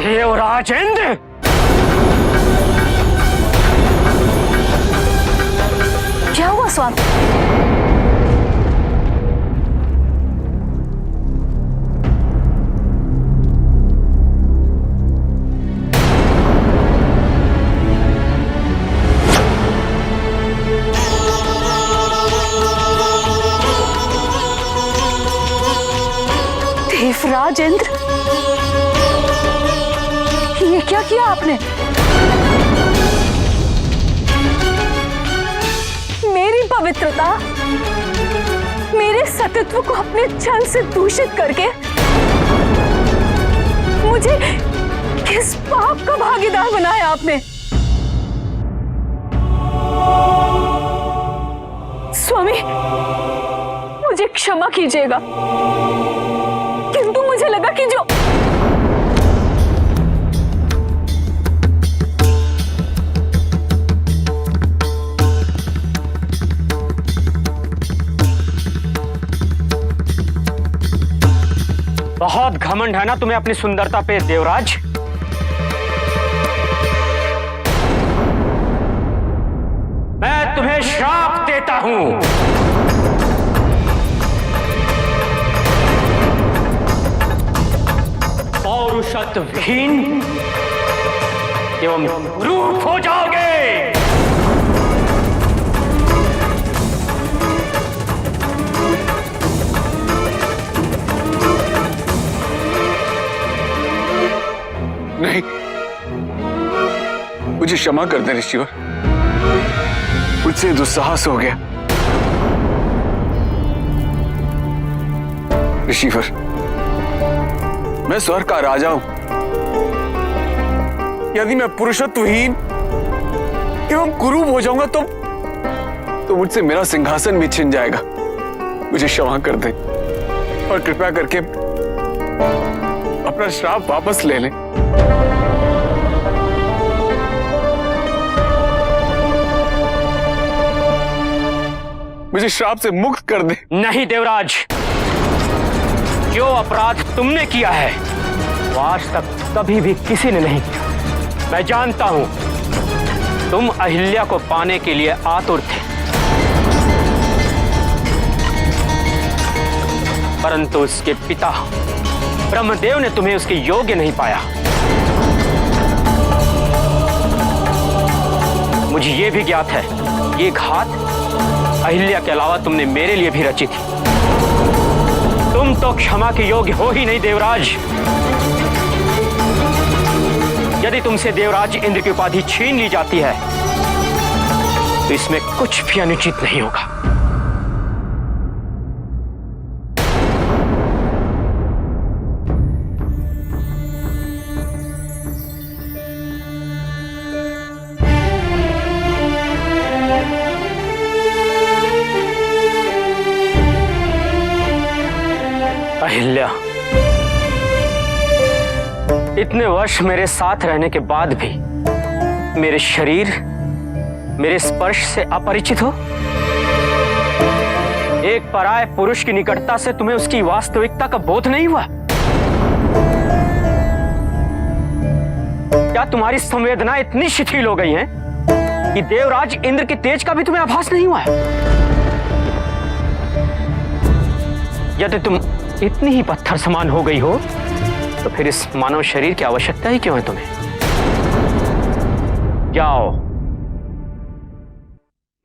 देवराज इंद्र, क्या हुआ स्वामी? देवराज इंद्र, ये क्या किया आपने? मेरी पवित्रता, मेरे सतीत्व को अपने छल से दूषित करके मुझे किस पाप का भागीदार बनाया आपने? स्वामी, मुझे क्षमा कीजिएगा, किंतु मुझे लगा कि जो बहुत घमंड है ना तुम्हें अपनी सुंदरता पे देवराज। मैं तुम्हें श्राप देता हूं। पौरुषत्वहीन एवं रूप हो जाओगे। नहीं, मुझे क्षमा कर दे ऋषिवर, मुझसे दुस्साहस हो गया। ऋषिवर, मैं स्वर्ग का राजा हूं। यदि मैं पुरुषत्वहीन एवं कुरूप हो जाऊंगा तो मुझसे मेरा सिंहासन भी छिन जाएगा। मुझे क्षमा कर दे और कृपया करके अपना श्राप वापस ले लें। मुझे श्राप से मुक्त कर दे। नहीं देवराज, जो अपराध तुमने किया है वो आज तक कभी भी किसी ने नहीं किया। मैं जानता हूं तुम अहिल्या को पाने के लिए आतुर थे, परंतु उसके पिता ब्रह्मदेव ने तुम्हें उसके योग्य नहीं पाया। मुझे यह भी ज्ञात है ये घात अहिल्या के अलावा तुमने मेरे लिए भी रची थी। तुम तो क्षमा के योग्य हो ही नहीं देवराज। यदि तुमसे देवराज इंद्र की उपाधि छीन ली जाती है तो इसमें कुछ भी अनुचित नहीं होगा। अहिल्या, इतने वर्ष मेरे साथ रहने के बाद भी मेरे शरीर, मेरे स्पर्श से अपरिचित हो? एक पराये पुरुष की निकटता से तुम्हें उसकी वास्तविकता का बोध नहीं हुआ? क्या तुम्हारी संवेदना इतनी शिथिल हो गई हैं कि देवराज इंद्र के तेज का भी तुम्हें आभास नहीं हुआ है? यदि तुम इतनी ही पत्थर समान हो गई हो तो फिर इस मानव शरीर की आवश्यकता ही क्यों है तुम्हें? जाओ,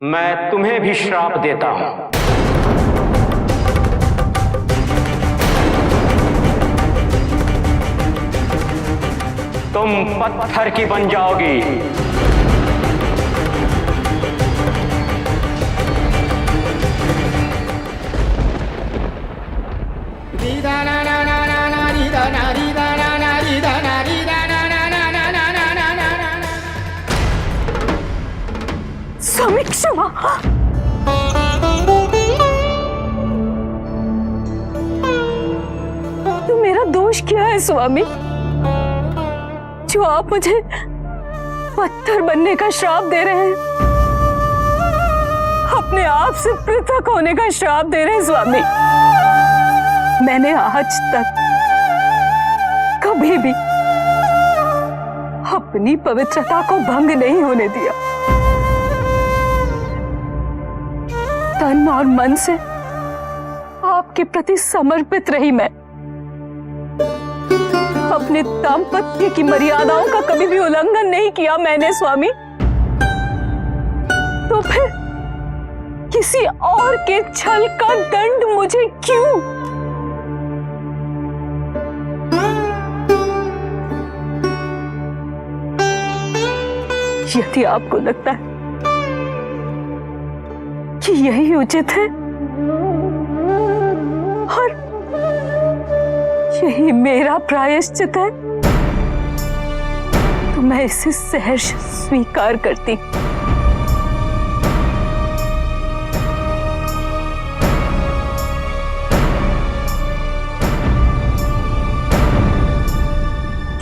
मैं तुम्हें भी श्राप देता हूं। तुम पत्थर की बन जाओगी। स्वामी क्षमा। तो मेरा दोष क्या है स्वामी, जो आप मुझे पत्थर बनने का श्राप दे रहे हैं, अपने आप से पृथक होने का श्राप दे रहे हैं स्वामी? मैंने आज तक कभी भी अपनी पवित्रता को भंग नहीं होने दिया। तन और मन से आपके प्रति समर्पित रही मैं। अपने दाम्पत्य की मर्यादाओं का कभी भी उल्लंघन नहीं किया मैंने स्वामी। तो फिर किसी और के छल का दंड मुझे क्यों? यदि आपको लगता है कि यही उचित है और यही मेरा प्रायश्चित है, तो मैं इसे सहर्ष स्वीकार करती।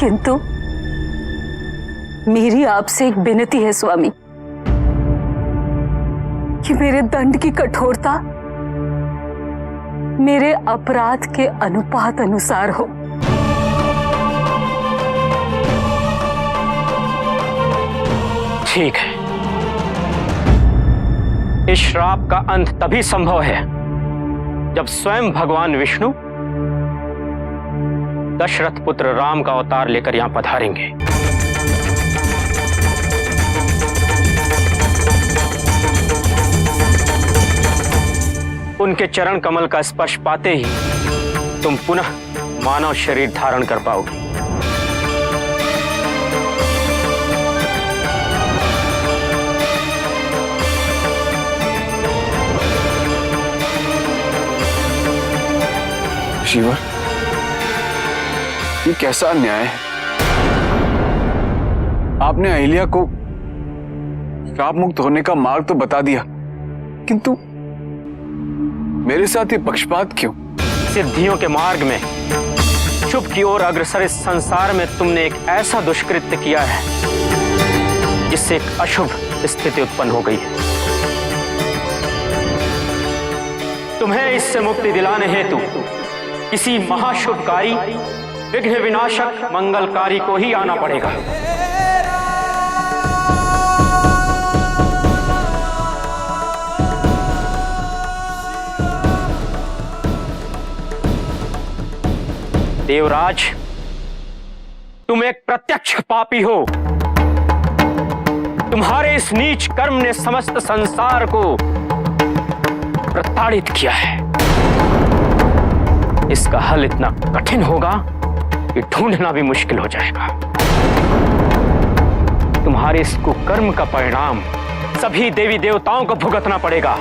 किंतु मेरी आपसे एक विनती है स्वामी कि मेरे दंड की कठोरता मेरे अपराध के अनुपात अनुसार हो। ठीक है, इस श्राप का अंत तभी संभव है जब स्वयं भगवान विष्णु दशरथ पुत्र राम का अवतार लेकर यहां पधारेंगे। उनके चरण कमल का स्पर्श पाते ही तुम पुनः मानव शरीर धारण कर पाओगी। शिवर, ये कैसा अन्याय है? आपने अहिल्या को श्राप मुक्त होने का मार्ग तो बता दिया, किंतु मेरे साथ ये पक्षपात क्यों? सिद्धियों के मार्ग में शुभ की ओर अग्रसर इस संसार में तुमने एक ऐसा दुष्कृत्य किया है जिससे एक अशुभ स्थिति उत्पन्न हो गई है। तुम्हें इससे मुक्ति दिलाने हेतु किसी महाशुभकारी, विघ्न विनाशक, मंगलकारी को ही आना पड़ेगा। देवराज, तुम एक प्रत्यक्ष पापी हो। तुम्हारे इस नीच कर्म ने समस्त संसार को प्रताड़ित किया है। इसका हल इतना कठिन होगा कि ढूंढना भी मुश्किल हो जाएगा। तुम्हारे इस कुकर्म का परिणाम सभी देवी देवताओं को भुगतना पड़ेगा।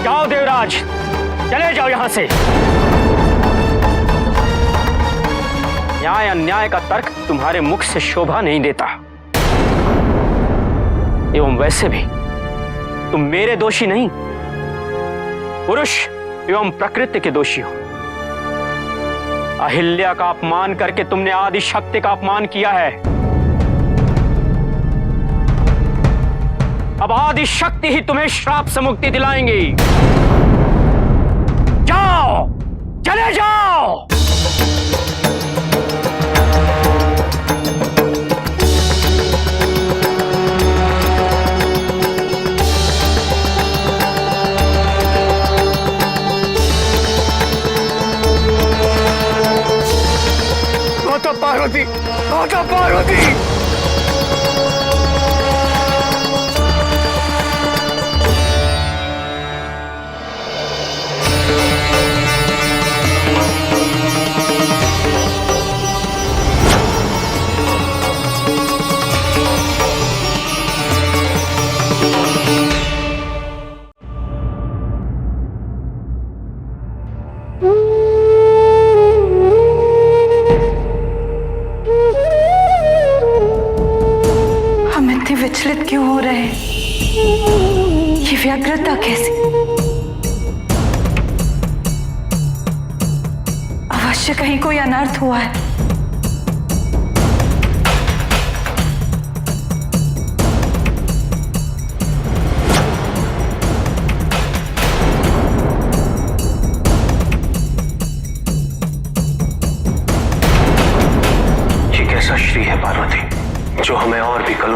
जाओ देवराज, चले जाओ यहां से। न्याय अन्याय का तर्क तुम्हारे मुख से शोभा नहीं देता। एवं वैसे भी तुम मेरे दोषी नहीं, पुरुष एवं प्रकृति के दोषी हो। अहिल्या का अपमान करके तुमने आदि शक्ति का अपमान किया है। अब आदि शक्ति ही तुम्हें श्राप से मुक्ति दिलाएंगी। जाओ, चले जाओ। माता पार्वती, माता पार्वती! विचलित क्यों हो रहे हैं? ये व्यग्रता कैसी? अवश्य कहीं कोई अनर्थ हुआ है।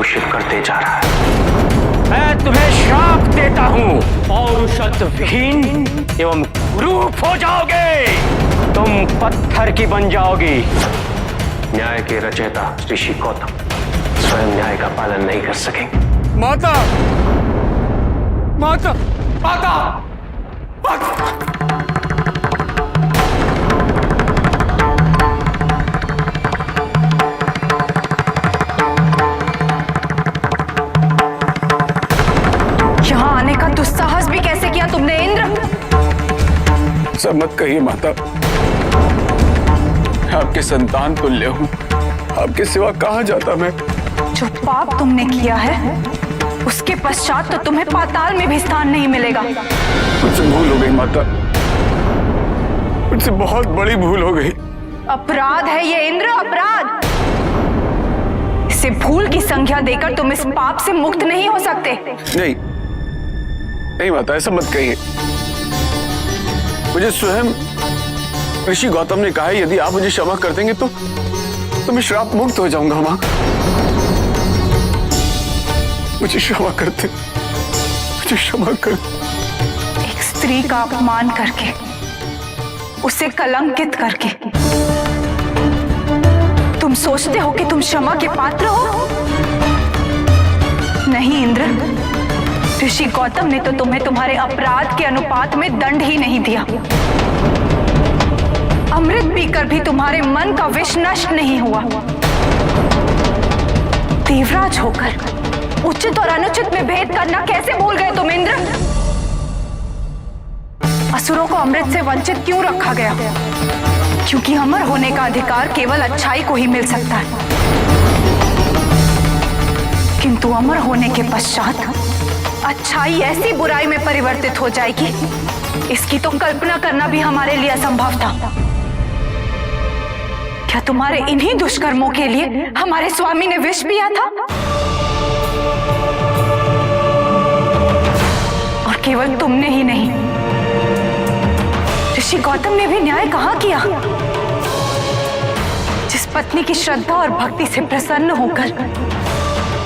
दूषित करते जा रहा है। मैं तुम्हें श्राप देता हूं, पौरुषत्वहीन एवं कुरूप हो जाओगे। तुम पत्थर की बन जाओगी। न्याय के रचयिता ऋषि गौतम स्वयं न्याय का पालन नहीं कर सकेंगे। माता, माता, माता, माता। यहाँ आने का दुस्साहस भी कैसे किया तुमने इंद्र? सब मत कहिए माता, आपके संतान तुल्य हूँ। आपके सिवा कहाँ जाता मैं? जो पाप तुमने किया है उसके पश्चात तो तुम्हें पाताल में भी स्थान नहीं मिलेगा। मुझसे भूल हो गई माता, मुझसे बहुत बड़ी भूल हो गई। अपराध है ये इंद्र, अपराध। इसे भूल की संज्ञा देकर तुम इस पाप से मुक्त नहीं हो सकते। नहीं, नहीं माता, ऐसा मत कहिए। मुझे स्वयं ऋषि गौतम ने कहा है, यदि आप मुझे क्षमा कर देंगे तो मैं श्राप मुक्त हो जाऊंगा। मां, मुझे क्षमा करते, मुझे क्षमा कर। एक स्त्री का अपमान करके, उसे कलंकित करके तुम सोचते हो कि तुम क्षमा के पात्र हो? नहीं इंद्र, ऋषि गौतम ने तो तुम्हें तुम्हारे अपराध के अनुपात में दंड ही नहीं दिया। अमृत पीकर भी तुम्हारे मन का विष नष्ट नहीं हुआ। देवराज होकर उचित और अनुचित में भेद करना कैसे भूल गए तुम इंद्र? असुरों को अमृत से वंचित क्यों रखा गया? क्योंकि अमर होने का अधिकार केवल अच्छाई को ही मिल सकता है। किंतु अमर होने के पश्चात अच्छाई ऐसी बुराई में परिवर्तित हो जाएगी, इसकी तो कल्पना करना भी हमारे लिए असंभव था। क्या तुम्हारे इन्हीं दुष्कर्मों के लिए हमारे स्वामी ने विष पिया था? और केवल तुमने ही नहीं, ऋषि गौतम ने भी न्याय कहाँ किया? जिस पत्नी की श्रद्धा और भक्ति से प्रसन्न होकर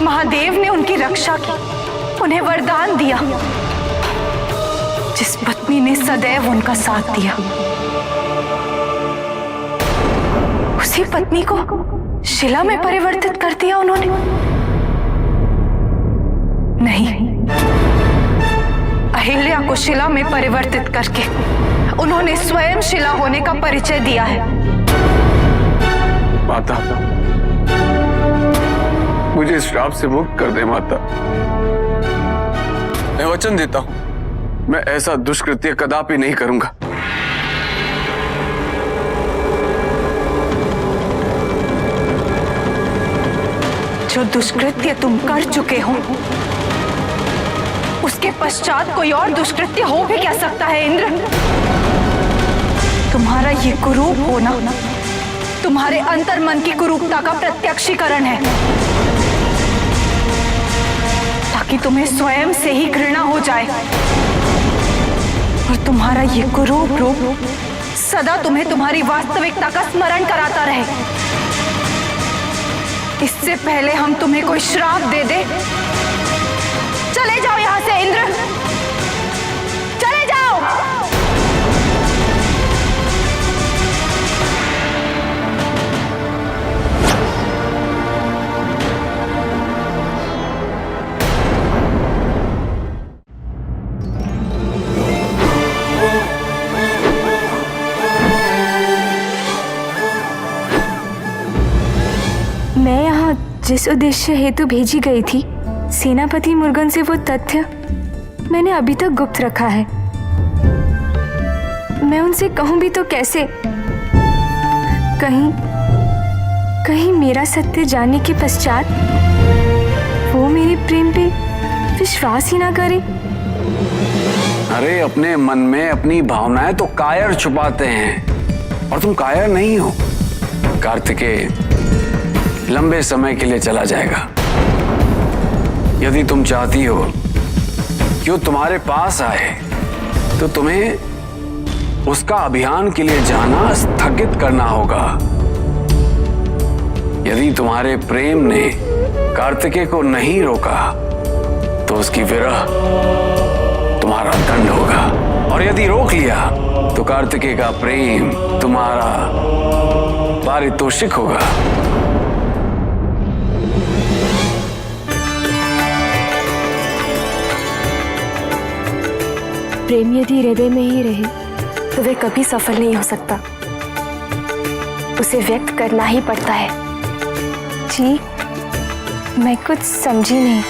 महादेव ने उनकी रक्षा की, उन्हें वरदान दिया, जिस पत्नी ने सदैव उनका साथ दिया, उसी पत्नी को शिला में परिवर्तित कर दिया उन्होंने। नहीं, अहिल्या को शिला में परिवर्तित करके उन्होंने स्वयं शिला होने का परिचय दिया है। माता, मुझे इस श्राप से मुक्त कर दे माता। मैं वचन देता हूं, मैं ऐसा दुष्कृत्य कदापि नहीं करूंगा। जो दुष्कृत्य तुम कर चुके हो, उसके पश्चात कोई और दुष्कृत्य हो भी क्या सकता है इंद्र? तुम्हारा ये कुरूप होना तुम्हारे अंतर्मन की कुरूपता का प्रत्यक्षीकरण है, ताकि तुम्हें स्वयं से ही घृणा हो जाए और तुम्हारा ये कुरूप रूप सदा तुम्हें तुम्हारी वास्तविकता का स्मरण कराता रहे। इससे पहले हम तुम्हें कोई श्राप दे दे, चले जाओ यहां से इंद्र, चले जाओ। मैं यहाँ जिस उद्देश्य हेतु भेजी गई थी, सेनापति मुर्गन से वो तथ्य मैंने अभी तक गुप्त रखा है। मैं उनसे कहूँ भी तो कैसे? कहीं मेरा सत्य जानने के पश्चात वो मेरे प्रेम पे विश्वास ही ना करे। अरे अपने मन में अपनी भावनाएं तो कायर छुपाते हैं, और तुम कायर नहीं हो। कार्तिकेय लंबे समय के लिए चला जाएगा। यदि तुम चाहती हो कि वो तुम्हारे पास आए, तो तुम्हें उसका अभियान के लिए जाना स्थगित करना होगा। यदि तुम्हारे प्रेम ने कार्तिकेय को नहीं रोका तो उसकी विरह तुम्हारा दंड होगा, और यदि रोक लिया तो कार्तिकेय का प्रेम तुम्हारा पारितोषिक होगा। प्रेम यदि हृदय में ही रहे तो वह कभी सफल नहीं हो सकता, उसे व्यक्त करना ही पड़ता है। जी, मैं कुछ समझी नहीं।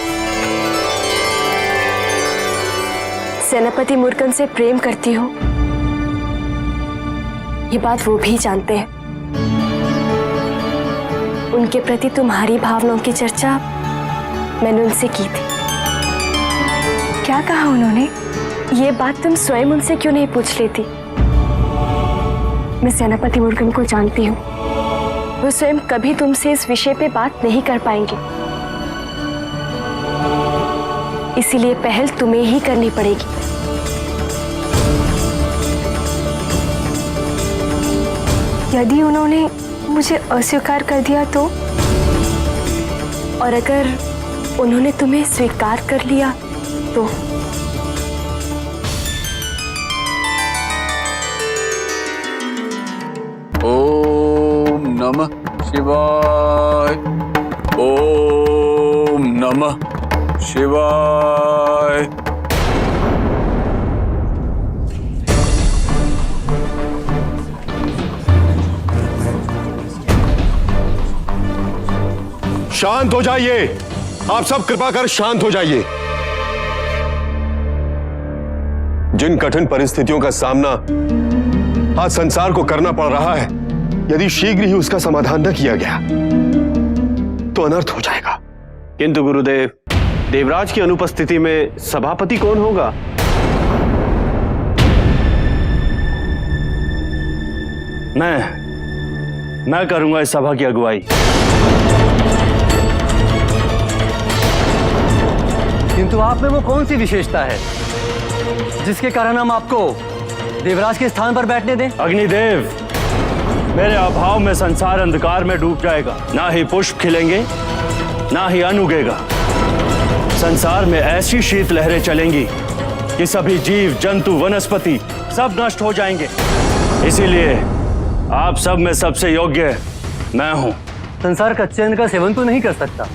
सेनापति मुर्गन से प्रेम करती हो, ये बात वो भी जानते हैं। उनके प्रति तुम्हारी भावनाओं की चर्चा मैंने उनसे की थी। क्या कहा उन्होंने? ये बात तुम स्वयं उनसे क्यों नहीं पूछ लेती? मैं सेनापति मुर्गन को जानती हूँ, वो स्वयं कभी तुमसे इस विषय पे बात नहीं कर पाएंगे, इसीलिए पहल तुम्हें ही करनी पड़ेगी। यदि उन्होंने मुझे अस्वीकार कर दिया तो? और अगर उन्होंने तुम्हें स्वीकार कर लिया तो? ओम नमः शिवाय, ओम नमः शिवाय। शांत हो जाइए, आप सब कृपा कर शांत हो जाइए। जिन कठिन परिस्थितियों का सामना आज संसार को करना पड़ रहा है, यदि शीघ्र ही उसका समाधान न किया गया तो अनर्थ हो जाएगा। किंतु गुरुदेव, देवराज की अनुपस्थिति में सभापति कौन होगा? मैं करूंगा इस सभा की अगुवाई। किंतु आप में वो कौन सी विशेषता है जिसके कारण हम आपको देवराज के स्थान पर बैठने दें? अग्निदेव, मेरे अभाव में संसार अंधकार में डूब जाएगा। ना ही पुष्प खिलेंगे, ना ही अन्न उगेगा। संसार में ऐसी शीत लहरें चलेंगी कि सभी जीव जंतु वनस्पति सब नष्ट हो जाएंगे। इसीलिए आप सब में सबसे योग्य मैं हूं। संसार कच्चे अन्न का सेवन तो नहीं कर सकता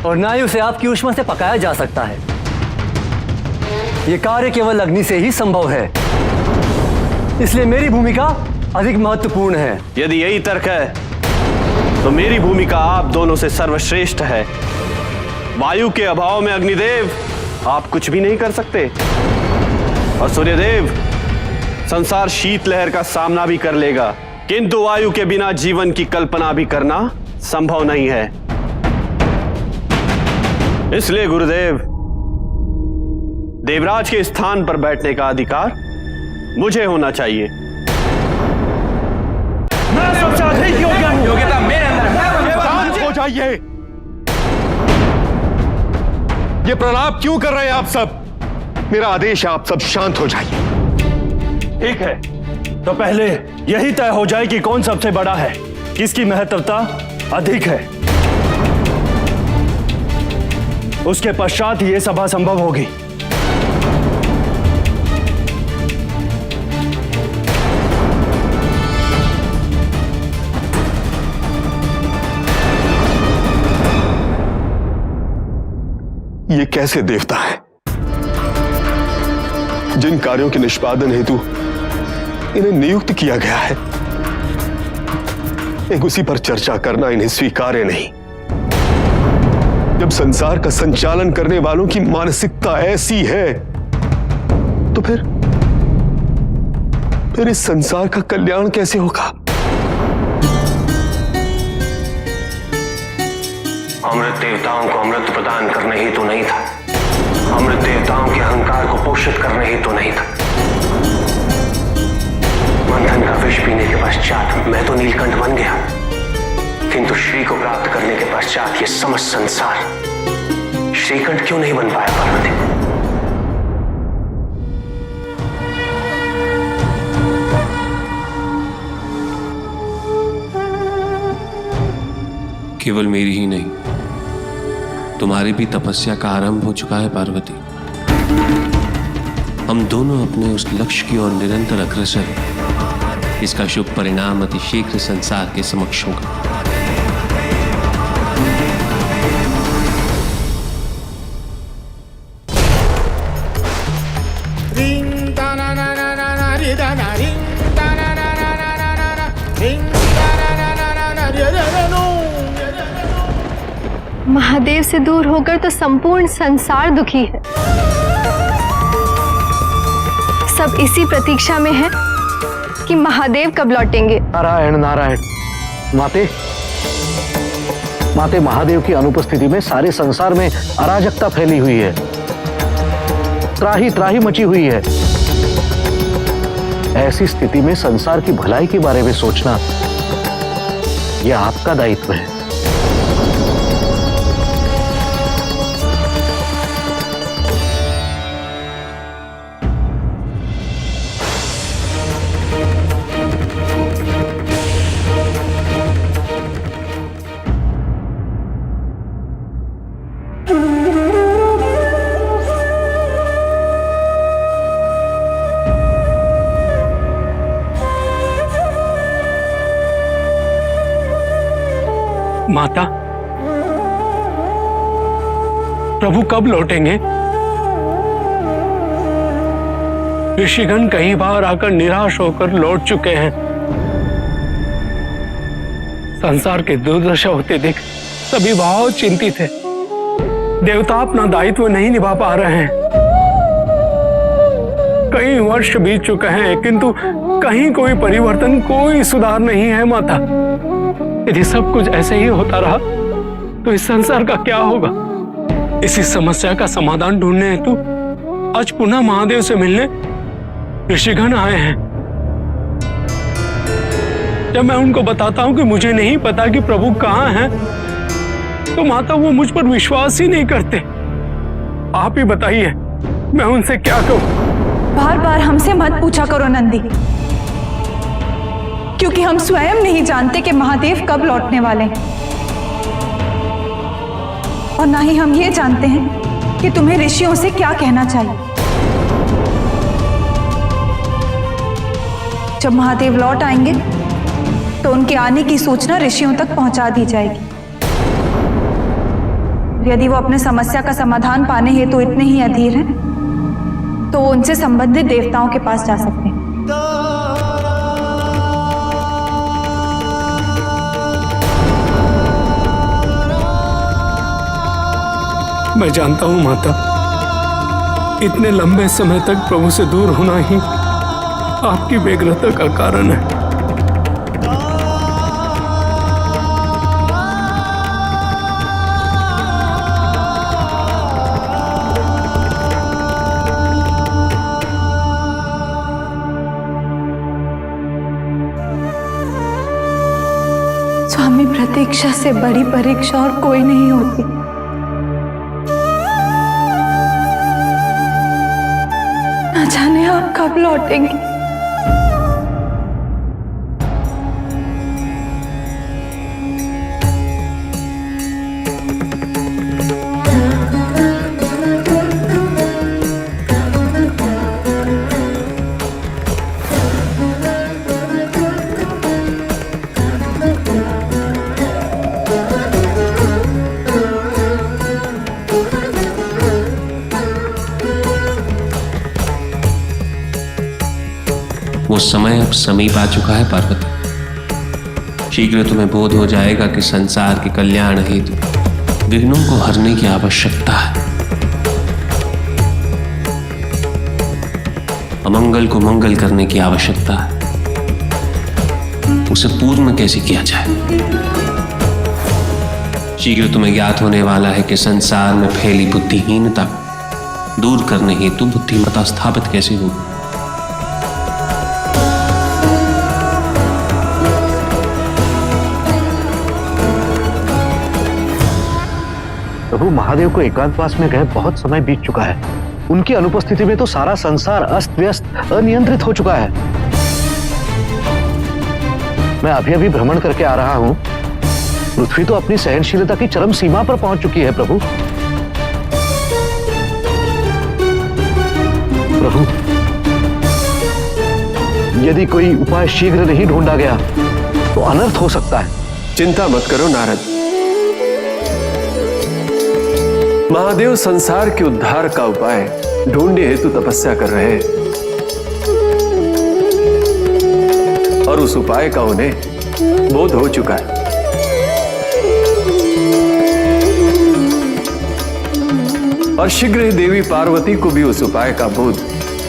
और ना ही उसे आपकी ऊष्मा से पकाया जा सकता है। ये कार्य केवल अग्नि से ही संभव है, इसलिए मेरी भूमिका अधिक महत्वपूर्ण है। यदि यही तर्क है तो मेरी भूमिका आप दोनों से सर्वश्रेष्ठ है। वायु के अभाव में अग्निदेव आप कुछ भी नहीं कर सकते, और सूर्यदेव संसार शीतलहर का सामना भी कर लेगा, किंतु वायु के बिना जीवन की कल्पना भी करना संभव नहीं है। इसलिए गुरुदेव, देवराज के स्थान पर बैठने का अधिकार मुझे होना चाहिए। मैं सबसे अधिक योग्य हूं। योग्यता मेरे अंदर है। शांत हो जाइए। ये प्रलाप क्यों कर रहे हैं आप सब? मेरा आदेश है, आप सब शांत हो जाइए। ठीक है, तो पहले यही तय हो जाए कि कौन सबसे बड़ा है, किसकी महत्वता अधिक है। उसके पश्चात ये सभा संभव होगी। ये कैसे देवता है जिन कार्यों के निष्पादन हेतु इन्हें नियुक्त किया गया है, एक उसी पर चर्चा करना इन्हें स्वीकार्य नहीं। जब संसार का संचालन करने वालों की मानसिकता ऐसी है तो फिर इस संसार का कल्याण कैसे होगा? अमृत देवताओं को अमृत प्रदान करने ही तो नहीं था, अमृत देवताओं के अहंकार को पोषित करने ही तो नहीं था। मंथन का विष पीने के पश्चात मैं तो नीलकंठ बन गया, किंतु श्री को प्राप्त करने के पश्चात ये समस्त संसार श्रीकंठ क्यों नहीं बन पाया पार्वती? केवल मेरी ही नहीं, तुम्हारी भी तपस्या का आरंभ हो चुका है पार्वती। हम दोनों अपने उस लक्ष्य की ओर निरंतर अग्रसर हैं। इसका शुभ परिणाम अति शीघ्र संसार के समक्ष होगा। महादेव से दूर होकर तो संपूर्ण संसार दुखी है। सब इसी प्रतीक्षा में है कि महादेव कब लौटेंगे। नारायण नारायण। माते माते, महादेव की अनुपस्थिति में सारे संसार में अराजकता फैली हुई है, त्राही त्राही मची हुई है। ऐसी स्थिति में संसार की भलाई के बारे में सोचना यह आपका दायित्व है। माता, प्रभु कब लौटेंगे? ऋषिगण कई बार आकर निराश होकर लौट चुके हैं। संसार के दुर्दशा होते देख सभी बहुत चिंतित है। देवता अपना दायित्व नहीं निभा पा रहे हैं। कई वर्ष बीत चुके हैं किंतु कहीं कोई परिवर्तन, कोई सुधार नहीं है। माता, यदि सब कुछ ऐसे ही होता रहा तो इस संसार का क्या होगा? इसी समस्या का समाधान ढूंढने हेतु आज पुनः महादेव से मिलने ऋषिगण आए हैं। जब मैं उनको बताता हूं कि मुझे नहीं पता कि प्रभु कहां हैं, तो माता वो मुझ पर विश्वास ही नहीं करते। आप ही बताइए, मैं उनसे क्या कहूं? बार बार हमसे मत पूछा करो नंदी, क्योंकि हम स्वयं नहीं जानते कि महादेव कब लौटने वाले हैं, और ना ही हम ये जानते हैं कि तुम्हें ऋषियों से क्या कहना चाहिए। जब महादेव लौट आएंगे तो उनके आने की सूचना ऋषियों तक पहुंचा दी जाएगी। यदि वो अपने समस्या का समाधान पाने हेतु इतने ही अधीर हैं, तो वो उनसे संबंधित देवताओं के पास जा सकते हैं। मैं जानता हूं माता, इतने लंबे समय तक प्रभु से दूर होना ही आपकी व्यग्रता का कारण है। स्वामी, प्रतीक्षा से बड़ी परीक्षा और कोई नहीं होती। न जाने आप कब लौटेंगे। वो समय अब समीप आ चुका है पार्वती। शीघ्र तुम्हें बोध हो जाएगा कि संसार के कल्याण हेतु विघ्नों को हरने की आवश्यकता है। अमंगल को मंगल करने की आवश्यकता है। उसे पूर्ण कैसे किया जाए? शीघ्र तुम्हें ज्ञात होने वाला है कि संसार में फैली बुद्धिहीनता दूर करने हेतु बुद्धिमत्ता स्थापित कैसे होगी। प्रभु, महादेव को एकांतवास में गए बहुत समय बीत चुका है। उनकी अनुपस्थिति में तो सारा संसार अस्त व्यस्त, अनियंत्रित हो चुका है। मैं अभी अभी भ्रमण करके आ रहा हूं। पृथ्वी तो अपनी सहनशीलता की चरम सीमा पर पहुंच चुकी है प्रभु। यदि कोई उपाय शीघ्र नहीं ढूंढा गया तो अनर्थ हो सकता है। चिंता मत करो नारद। महादेव संसार के उद्धार का उपाय ढूंढने हेतु तपस्या कर रहे हैं और उस उपाय का उन्हें बोध हो चुका है। और शीघ्र ही देवी पार्वती को भी उस उपाय का बोध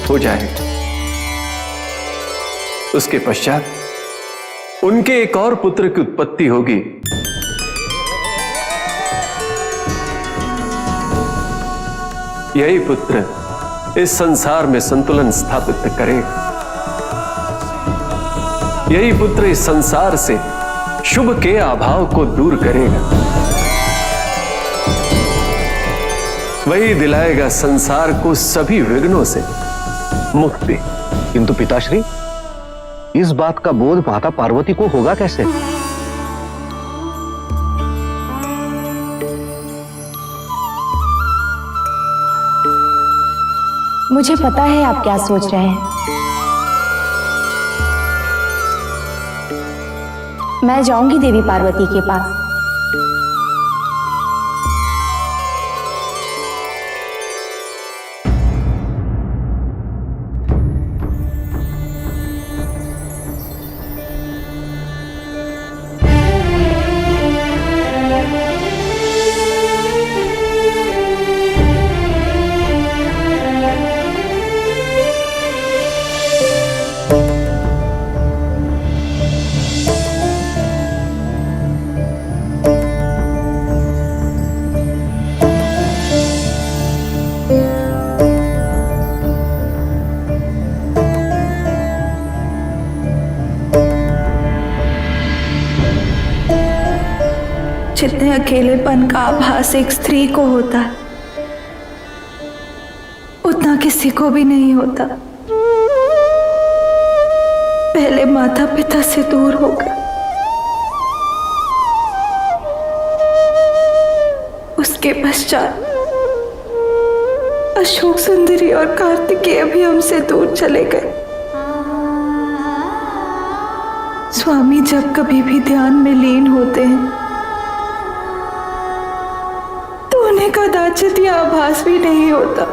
हो जाएगा। उसके पश्चात उनके एक और पुत्र की उत्पत्ति होगी। यही पुत्र इस संसार में संतुलन स्थापित करेगा। यही पुत्र इस संसार से शुभ के अभाव को दूर करेगा। वही दिलाएगा संसार को सभी विघ्नों से मुक्ति। किंतु पिताश्री, इस बात का बोध माता पार्वती को होगा कैसे? मुझे पता है आप क्या सोच रहे हैं। मैं जाऊंगी देवी पार्वती के पास। जितने अकेलेपन का आभास एक स्त्री को होता है, उतना किसी को भी नहीं होता। पहले माता पिता से दूर होकर, उसके पश्चात अशोक सुंदरी और कार्तिकेय भी हमसे दूर चले गए। स्वामी जब कभी भी ध्यान में लीन होते हैं तो उन्हें कदाचित यह आभास भी नहीं होता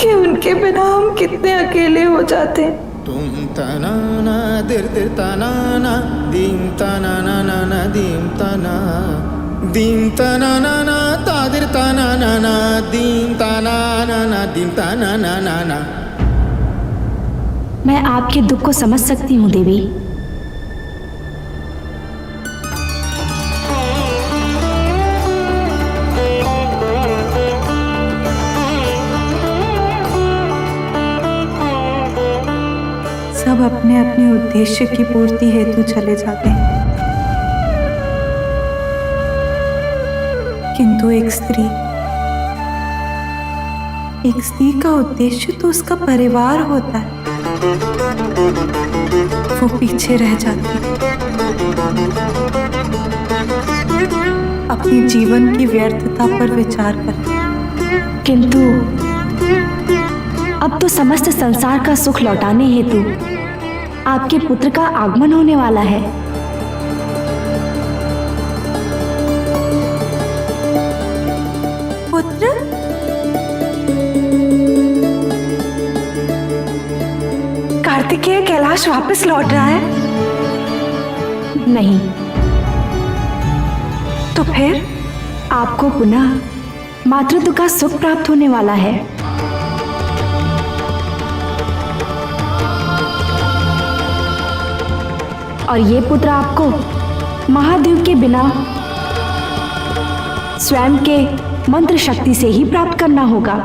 कि उनके बिना हम कितने अकेले हो जाते हैं। तुम तनाना दिर दिर तनाना दीम तनाना दीम तना दीम तनाना तादिर तनाना दीम तनाना दीम तनाना। मैं आपके दुख को समझ सकती हूँ देवी। सब अपने अपने उद्देश्य की पूर्ति हेतु चले जाते हैं, किंतु एक स्त्री का उद्देश्य तो उसका परिवार होता है। वो पीछे रह जाती है, अपनी जीवन की व्यर्थता पर विचार करती। किंतु अब तो समस्त संसार का सुख लौटाने हेतु आपके पुत्र का आगमन होने वाला है। पुत्र? कार्तिकेय कैलाश वापस लौट रहा है? नहीं। तो फिर आपको पुनः मातृत्व का सुख प्राप्त होने वाला है। और ये पुत्र आपको महादेव के बिना स्वयं के मंत्र शक्ति से ही प्राप्त करना होगा।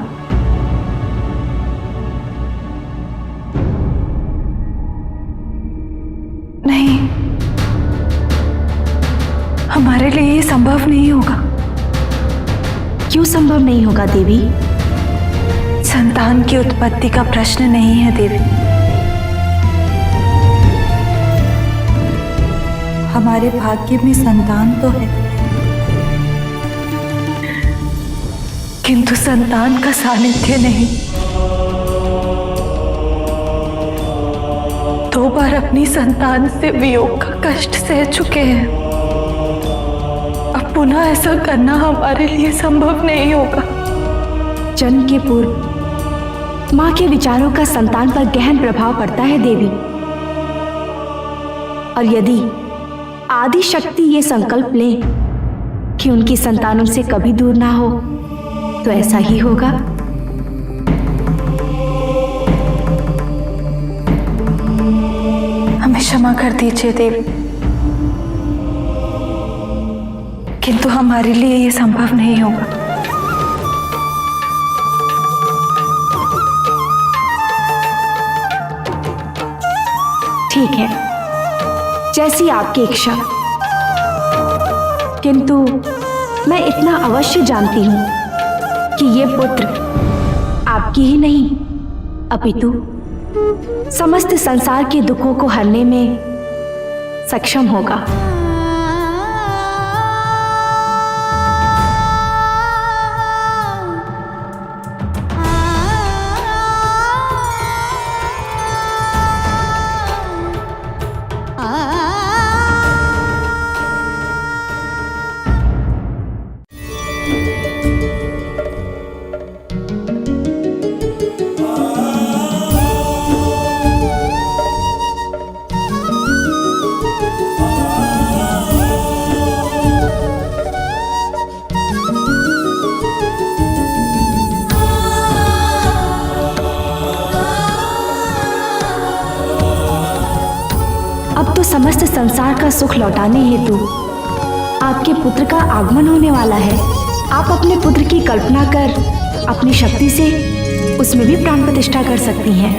नहीं, हमारे लिए ये संभव नहीं होगा। क्यों संभव नहीं होगा देवी? संतान की उत्पत्ति का प्रश्न नहीं है देवी। हमारे भाग्य में संतान तो है, किंतु संतान का सानिध्य नहीं। 2 बार अपनी संतान से वियोग का कष्ट सह चुके हैं। अब पुनः ऐसा करना हमारे लिए संभव नहीं होगा। जन्म के पूर्व माँ के विचारों का संतान पर गहन प्रभाव पड़ता है देवी। और यदि आदि शक्ति ये संकल्प ले कि उनकी संतान उनसे कभी दूर ना हो, तो ऐसा ही होगा। हमें क्षमा कर दीजिए देवी, किंतु हमारे लिए ये संभव नहीं होगा। ठीक है, जैसी आपकी इच्छा, किंतु मैं इतना अवश्य जानती हूं कि ये पुत्र आपकी ही नहीं अपितु समस्त संसार के दुखों को हरने में सक्षम होगा। अब तो समस्त संसार का सुख लौटाने हेतु आपके पुत्र का आगमन होने वाला है। आप अपने पुत्र की कल्पना कर अपनी शक्ति से उसमें भी प्राण प्रतिष्ठा कर सकती हैं।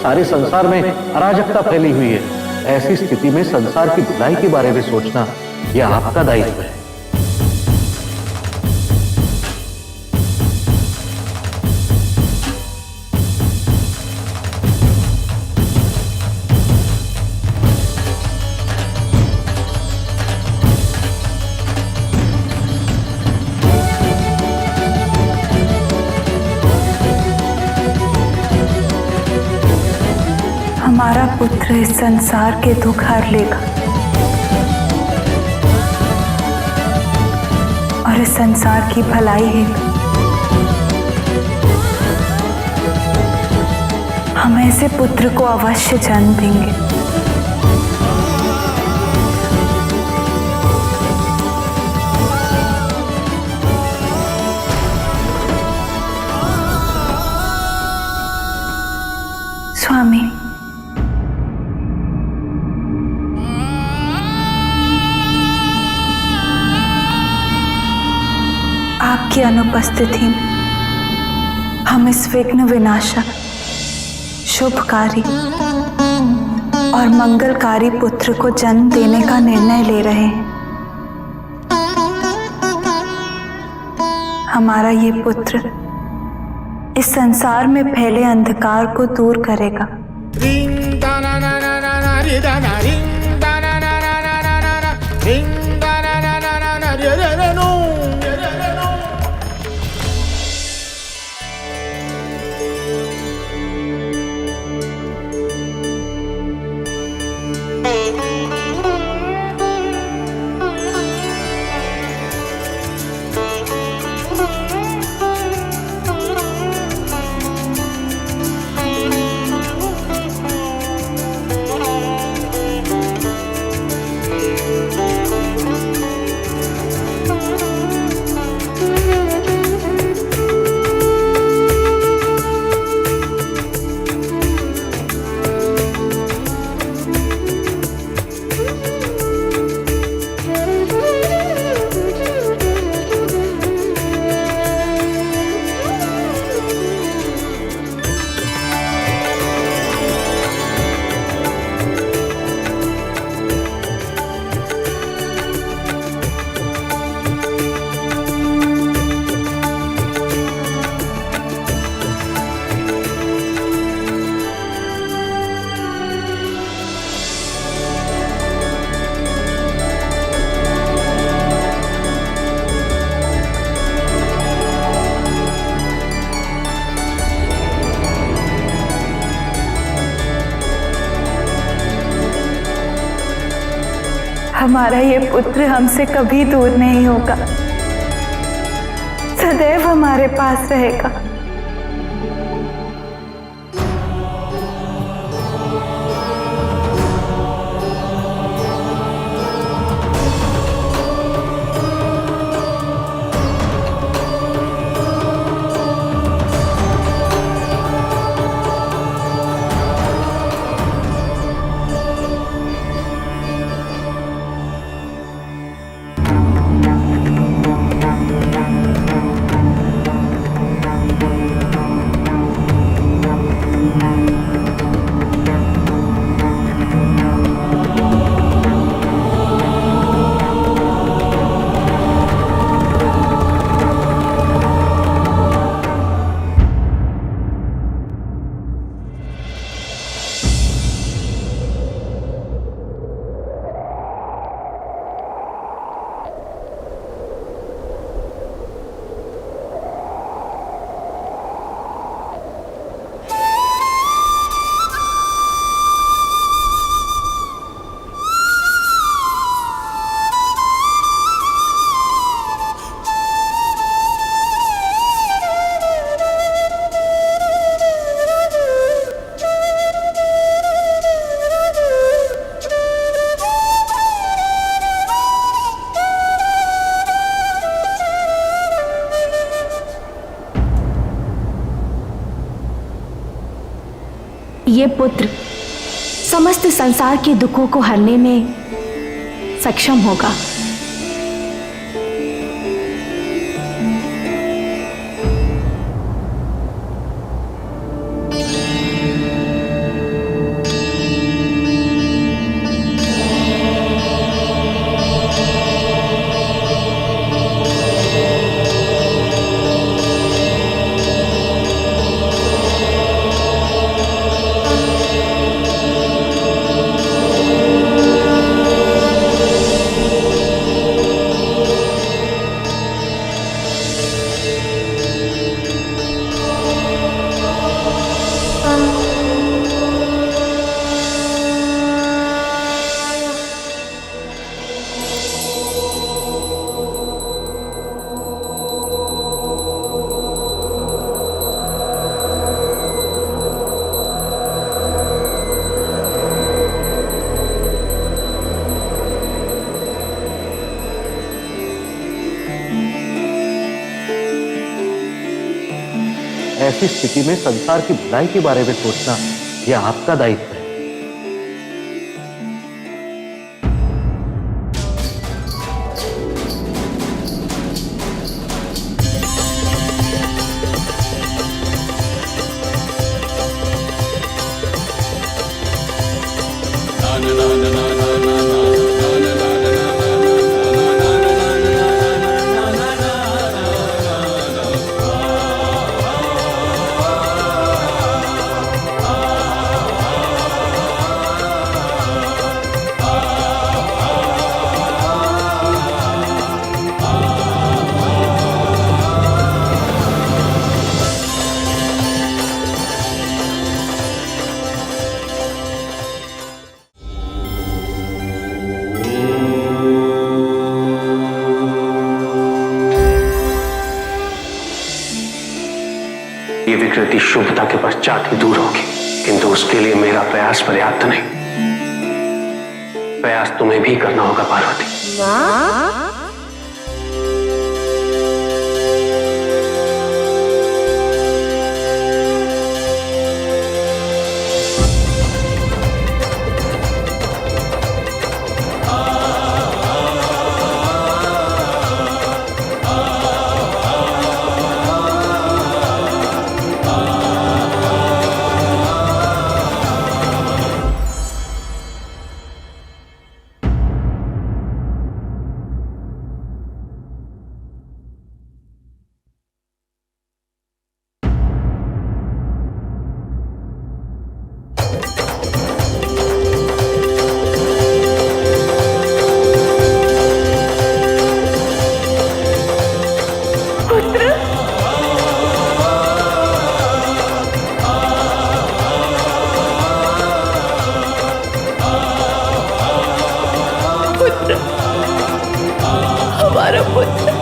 सारे संसार में अराजकता फैली हुई है। ऐसी स्थिति में संसार की भलाई के बारे में सोचना यह आपका दायित्व है। हमारा पुत्र इस संसार के दुख हर लेगा और इस संसार की भलाई है। हम ऐसे पुत्र को अवश्य जन्म देंगे। स्वामी, आपकी अनुपस्थिति में हम इस विघ्न विनाशक, शुभकारी और मंगलकारी पुत्र को जन्म देने का निर्णय ले रहे हैं। हमारा ये पुत्र इस संसार में फैले अंधकार को दूर करेगा। हमारा ये पुत्र हमसे कभी दूर नहीं होगा, सदैव हमारे पास रहेगा। ये पुत्र समस्त संसार के दुखों को हरने में सक्षम होगा। ऐसी स्थिति में संसार की भलाई के बारे में सोचना यह आपका दायित्व है। ये विकृति शुभता के पश्चात ही दूर होगी, किंतु उसके लिए मेरा प्रयास पर्याप्त नहीं। प्रयास तुम्हें भी करना होगा पार्वती। हमारा पुत्र